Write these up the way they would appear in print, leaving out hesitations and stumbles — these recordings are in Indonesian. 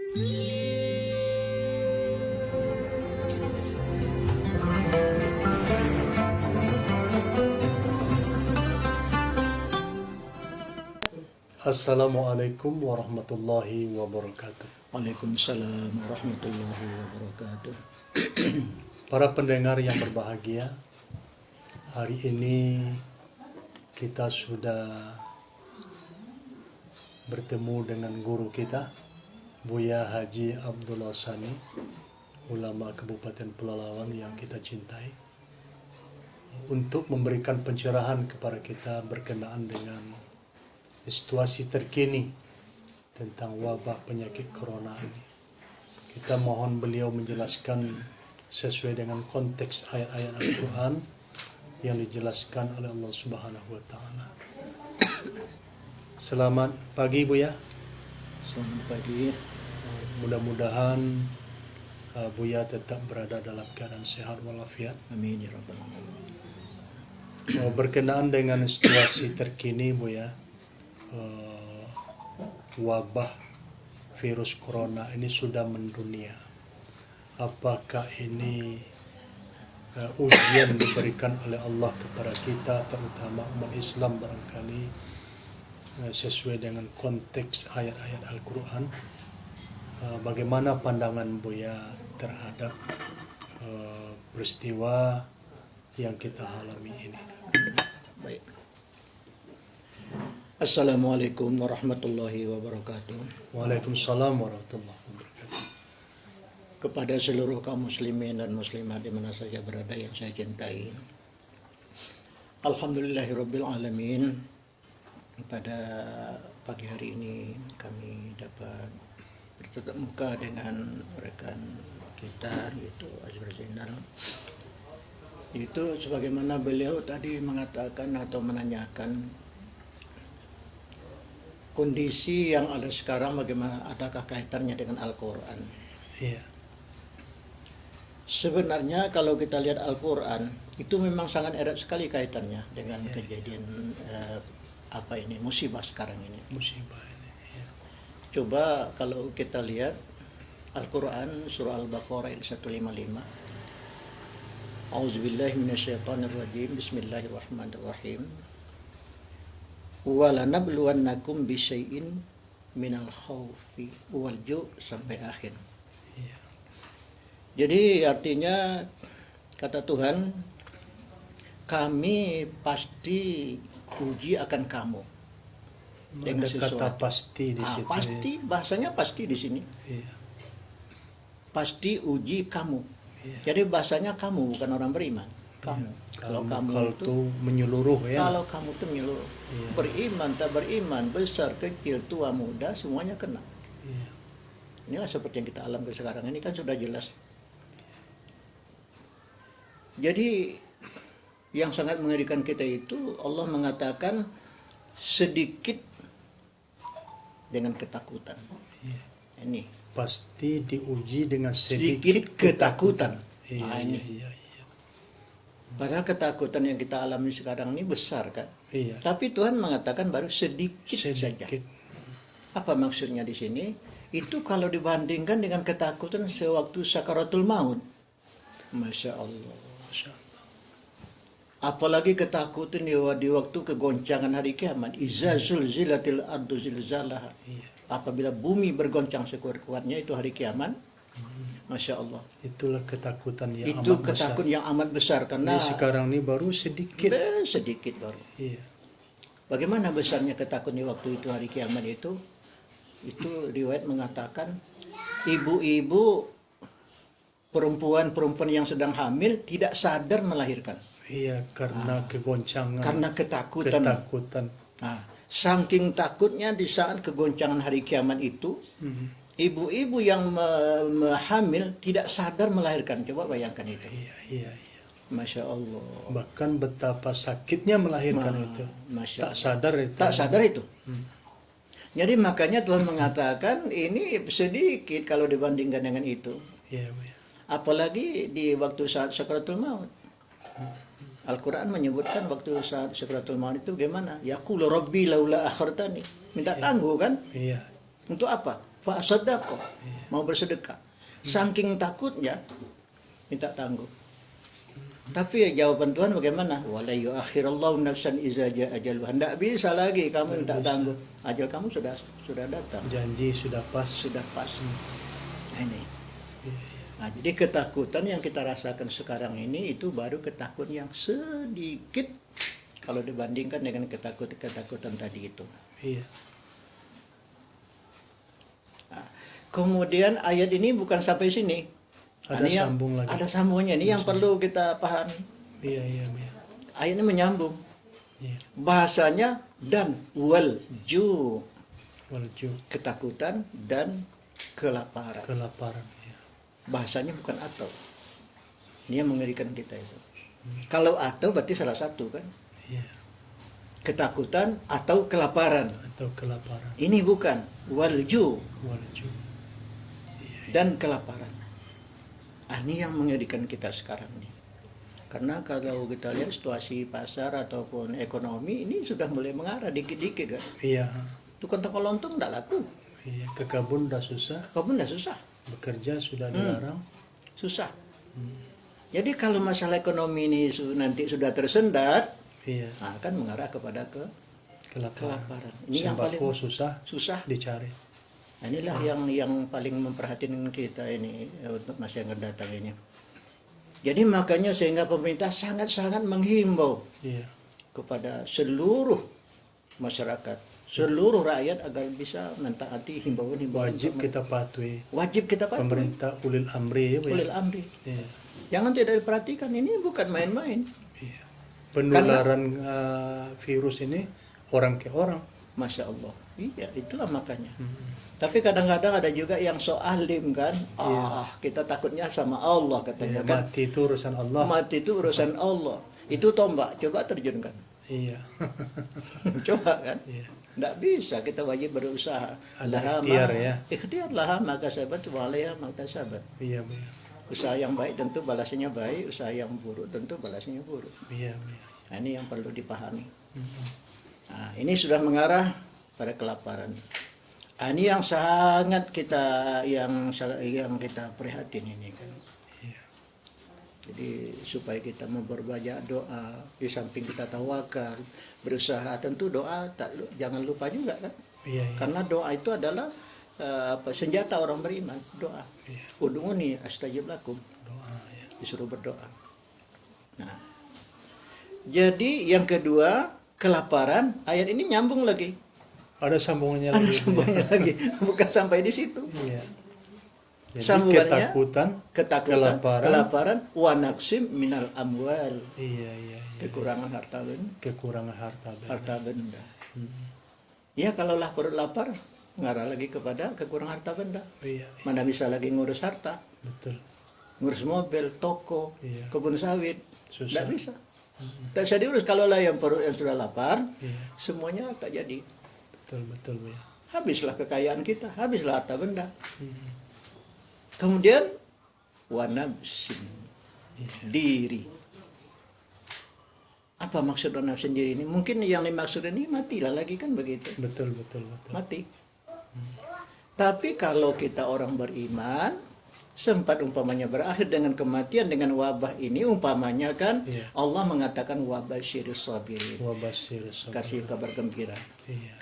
Assalamualaikum warahmatullahi wabarakatuh. Waalaikumsalam warahmatullahi wabarakatuh. Para pendengar yang berbahagia, hari ini kita sudah bertemu dengan guru kita, Buya Haji Abdullah Sani, ulama Kabupaten Pelalawan yang kita cintai, untuk memberikan pencerahan kepada kita berkenaan dengan situasi terkini tentang wabah penyakit corona ini. Kita mohon beliau menjelaskan sesuai dengan konteks ayat-ayat Al-Quran yang dijelaskan oleh Allah Subhanahu wa Ta'ala. Selamat pagi Buya. Selamat pagi. Mudah-mudahan Buya tetap berada dalam keadaan sehat walafiat. Amin ya rabbal alamin. Berkenaan dengan situasi terkini Buya, wabah virus corona ini sudah mendunia. Apakah ini ujian diberikan oleh Allah kepada kita, terutama umat Islam barangkali, sesuai dengan konteks ayat-ayat Al-Quran? Bagaimana pandangan Buya terhadap peristiwa yang kita alami ini? Baik. Assalamualaikum warahmatullahi wabarakatuh. Waalaikumsalam warahmatullahi wabarakatuh. Kepada seluruh kaum muslimin dan muslimat di mana saja berada yang saya cintai, alhamdulillahirabbil alamin. Pada pagi hari ini kami dapat bertatap muka dengan rekan kita, yaitu Azwar Zainal. Itu sebagaimana beliau tadi mengatakan atau menanyakan kondisi yang ada sekarang, bagaimana, adakah kaitannya dengan Al-Quran? Iya. Sebenarnya kalau kita lihat Al-Quran, itu memang sangat erat sekali kaitannya dengan kejadian musibah sekarang ini. Musibah ini. Ya. Coba kalau kita lihat Al-Quran surah Al-Baqarah ayat 155. A'udzubillahi minasyaitonirrajim. Bismillahirrahmanirrahim. Walanabluwannakum bisyai'in minal khaufi wal ju' sampai akhir. Jadi artinya kata Tuhan, kami pasti uji akan kamu dengan sesuatu. Kata pasti di situ. Pasti, bahasanya pasti di sini. Iya. Pasti uji kamu. Iya. Jadi bahasanya kamu, bukan orang beriman. Kamu. Iya. Kalau kamu itu menyeluruh ya. Kalau kamu itu menyeluruh. Iya. Beriman, tak beriman, besar, kecil, tua, muda, semuanya kena. Iya. Inilah seperti yang kita alami sekarang ini kan sudah jelas. Jadi yang sangat mengerikan kita itu Allah mengatakan sedikit dengan ketakutan. Iya. Ini Pasti diuji dengan sedikit ketakutan. Iya, ini. iya. Padahal ketakutan yang kita alami sekarang ini besar kan. Iya. Tapi Tuhan mengatakan baru sedikit saja. Apa maksudnya di sini? Itu kalau dibandingkan dengan ketakutan sewaktu sakaratul maut. Masya Allah. Apalagi ketakutan di waktu kegoncangan hari kiamat. Iza zulzilatil ardu zilzalaha. Apabila bumi bergoncang sekuat-kuatnya, itu hari kiamat. Masya Allah. Itulah ketakutan yang itu amat ketakutan besar. yang amat besar karena sekarang ini baru sedikit. Sedikit baru. Iya. Bagaimana besarnya ketakutan di waktu itu hari kiamat itu? Itu riwayat mengatakan ibu-ibu, perempuan-perempuan yang sedang hamil tidak sadar melahirkan. Iya, karena kegoncangan. Karena ketakutan. Nah, saking takutnya di saat kegoncangan hari kiamat itu, ibu-ibu yang hamil tidak sadar melahirkan. Coba bayangkan itu. Iya. Masya Allah. Bahkan betapa sakitnya melahirkan itu. Tak sadar itu. Tak sadar itu. Jadi makanya Tuhan mengatakan ini sedikit kalau dibandingkan dengan itu. Iya. Apalagi di waktu saat sakaratul maut. Al-Quran menyebutkan waktu saat sakaratul maut itu bagaimana? Yaqulu rabbi laula akhartani. Minta tangguh kan? Iya. Untuk apa? Fa'asadaqah, mau bersedekah. Saking takutnya minta tangguh. Tapi jawaban Tuhan bagaimana? Wala yuakhirallahu nafsan iza jaa ajaluha. Tidak bisa lagi kamu minta tangguh. Ajal kamu sudah datang. Janji sudah pas. Sudah pas. Nah, ini. Nah, jadi ketakutan yang kita rasakan sekarang ini itu baru ketakutan yang sedikit kalau dibandingkan dengan ketakutan tadi itu. Iya. Nah, kemudian ayat ini bukan sampai sini. Ada sambung lagi. Ada sambungnya. Ini yang perlu kita pahami. Iya, iya, iya. Ayatnya menyambung. Iya. Bahasanya dan walju, ketakutan dan kelaparan. Kelaparan. Iya. Bahasanya bukan atau. Ini yang mengerikan kita itu. Kalau atau berarti salah satu kan. Iya. Ketakutan atau kelaparan. Atau kelaparan. Ini bukan walju. Iya, Dan kelaparan. Ini yang mengerikan kita sekarang ini. Karena kalau kita lihat situasi pasar ataupun ekonomi ini sudah mulai mengarah dikit-dikit kan. Iya. Tukang toko lontong tidak laku. Iya. Ke kebun udah susah. Susah. Bekerja sudah dilarang. Susah. Jadi kalau masalah ekonomi ini nanti sudah tersendat, iya. Akan mengarah kepada kelaparan. Ini yang paling susah dicari. Nah, inilah yang paling memperhatikan kita ini untuk masa yang akan datang ini. Jadi makanya sehingga pemerintah sangat-sangat menghimbau kepada seluruh masyarakat, seluruh rakyat agar bisa mentaati himbauan-himbauan. Wajib kita patuhi. Pemerintah ulil amri. Ulil amri. Iya. Jangan tidak diperhatikan, ini bukan main-main. Iya. Penularan virus ini orang ke orang. Masya Allah. Iya, itulah makanya. Tapi kadang-kadang ada juga yang so alim kan. Kita takutnya sama Allah katanya kan. Mati itu urusan Allah. Mati itu urusan Allah. Itu tombak, coba terjunkan. Iya. Coba kan. Iya. Tidak bisa, kita wajib berusaha. Ada ikhtiar ya. Ikhtiar lah maka sahabat walaya maka sahabat. Iya, iya. Usaha yang baik tentu balasnya baik, usaha yang buruk tentu balasnya buruk. Iya, iya. Nah, ini yang perlu dipahami. Nah, ini sudah mengarah pada kelaparan. Ini yang sangat kita yang kita prihatin ini kan. Iya. Jadi supaya kita memperbanyak doa, di samping kita tawakal, berusaha, tentu doa jangan lupa juga kan. Iya, iya. Karena doa itu adalah senjata orang beriman, doa. Iya. Ud'uni astajib lakum. Doa ya. Disuruh berdoa. Nah. Jadi yang kedua, kelaparan, ayat ini nyambung lagi. Ada sambungannya lagi. Ada sambungannya lagi. Bukan sampai di situ. Iya. Jadi sambungannya ketakutan, kelaparan, wa naqsim minal amwal. Iya, iya, iya. Kekurangan harta benda. Kekurangan harta benda. Ya kalau perut lapar, ngarah lagi kepada kekurangan harta benda. Iya. Mana bisa lagi ngurus harta? Betul. Ngurus mobil, toko, kebun sawit, tidak bisa. Tak bisa diurus kalau lah yang perut yang sudah lapar, semuanya tak jadi. Betul ya. Habislah kekayaan kita, habislah harta benda. Kemudian wanafsin, diri. Apa maksud wanafsin diri ini? Mungkin yang dimaksud ini matilah lagi kan begitu. Betul. Mati. Tapi kalau kita orang beriman, sempat umpamanya berakhir dengan kematian dengan wabah ini, umpamanya kan Allah mengatakan wabasyiris sabirin. Kasih kabar gembira.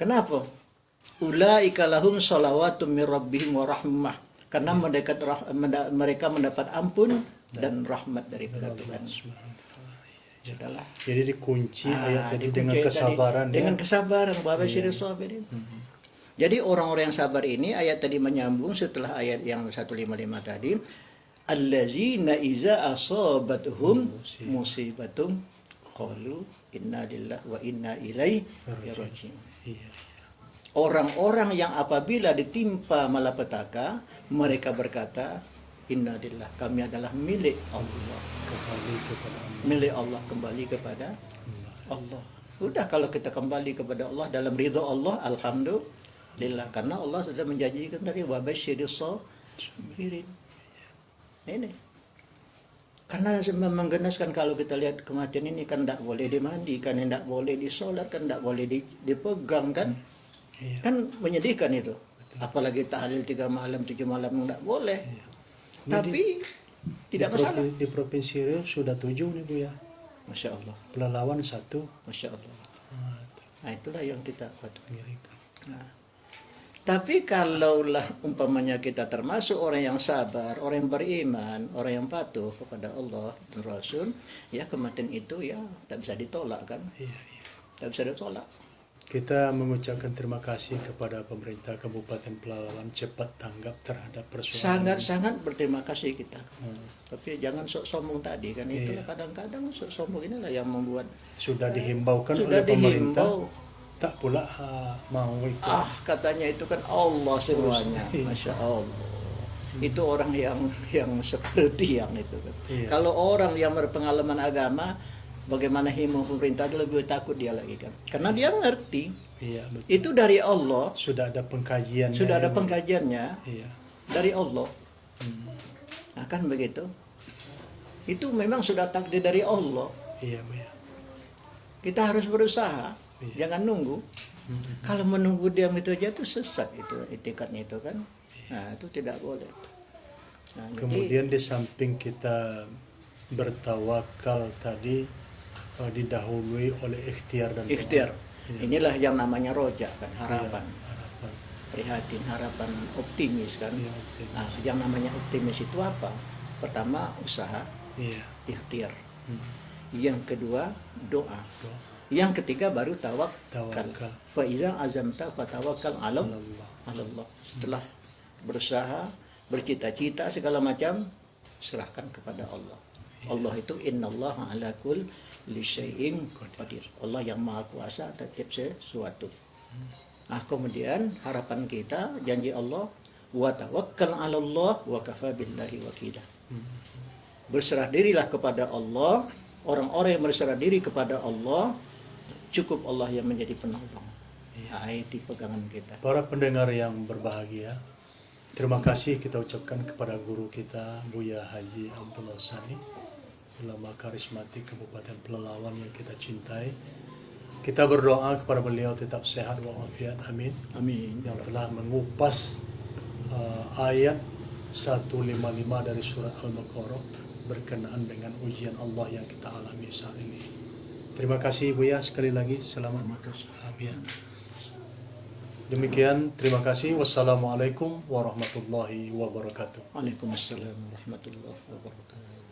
Kenapa? Ulaika lahum shalawatum mir rabbihim wa rahmah. Karena mereka mendapat ampun dan rahmat daripada Tuhan. Sudahlah. Jadi dikunci ayat tadi dengan kesabaran. Dengan kesabaran, wabasyiris sabirin. Jadi orang-orang yang sabar ini ayat tadi menyambung setelah ayat yang 155 tadi. Allazina iza asabatuhum musibatum qalu inna lillahi wa inna ilaihi raji'un. Orang-orang yang apabila ditimpa malapetaka, mereka berkata, inna lillahi, kami adalah milik Allah. Milik Allah, kembali kepada Allah. Udah kalau kita kembali kepada Allah dalam ridha Allah, alhamdulillah, karena Allah sudah menjanjikan tadi wabasyiris sabirin. Ini karena menggenaskan kalau kita lihat kematian ini kan tidak boleh dimandikan, tidak boleh disolat, kan tidak boleh dipegang kan. Kan menyedihkan itu. Apalagi tahlil 3 malam 7 malam enggak boleh. Iya. Tapi tidak masalah. Di Provinsi Riau sudah 7 nih Bu ya. Masya Allah, Pelalawan 1. Masya Allah. Ah, Nah itulah yang kita patut. mengerikan. Nah, tapi kalaulah umpamanya kita termasuk orang yang sabar, orang yang beriman, orang yang patuh kepada Allah dan Rasul, ya kematian itu ya tak bisa ditolak kan, Iya, iya. tak bisa ditolak. Kita mengucapkan terima kasih kepada pemerintah Kabupaten Pelalawan cepat tanggap terhadap persoalan. Sangat-sangat berterima kasih kita. Tapi jangan sok sombong tadi kan, itu Iya. kadang-kadang sok sombong inilah yang membuat Sudah dihimbaukan sudah oleh pemerintah, dihimbau. tak pula mau ikut. Katanya itu kan Allah semuanya, Iya. Masya Allah. Itu orang yang seperti yang itu kan. Iya. Kalau orang yang berpengalaman agama, bagaimana himbau pemerintah itu lebih takut dia lagi kan, karena dia mengerti Iya, betul. itu dari Allah, Sudah ada pengkajian. sudah ada pengkajiannya Iya. dari Allah. Nah, kan begitu. Itu memang sudah takdir dari Allah. Iya, Bu ya. Kita harus berusaha, Iya. jangan nunggu. Kalau menunggu diam itu aja itu sesat itu etikatnya itu kan. Nah, itu tidak boleh. Nah, jadi, Kemudian di samping kita bertawakal tadi didahului oleh ikhtiar dan doa. ikhtiar. Iya. Inilah yang namanya roja kan, harapan. Iya, harapan. Prihatin, harapan, optimis kan. Iya, optimis. Nah, yang namanya optimis itu apa? Pertama usaha, Iya. ikhtiar. Hmm. Yang kedua doa. Doa. Yang ketiga baru tawakal. Tawakal. Fa iza azamta fatawakkal 'ala Allah. Allah. Setelah berusaha, bercita-cita segala macam, serahkan kepada Allah. Allah itu innallaha ala kulli syai'in qadir. Allah yang maha kuasa atas setiap sesuatu. Nah, kemudian harapan kita, janji Allah, wa tawakkal 'ala Allah wa kafa billahi wakila. Berserah dirilah kepada Allah. Orang-orang yang berserah diri kepada Allah, cukup Allah yang menjadi penolong. Nah, itu pegangan kita. Para pendengar yang berbahagia, terima kasih kita ucapkan kepada guru kita Buya Haji Abdullah Sani, ulama karismatik Kabupaten Pelalawan yang kita cintai. Kita berdoa kepada beliau tetap sehat walafiat, amin. Amin. Yang telah mengupas ayat 155 dari surat Al-Baqarah berkenaan dengan ujian Allah yang kita alami saat ini. Terima kasih Buya sekali lagi, selamat walafiat. Demikian, terima kasih. Wassalamualaikum warahmatullahi wabarakatuh. Waalaikumsalam warahmatullahi wabarakatuh.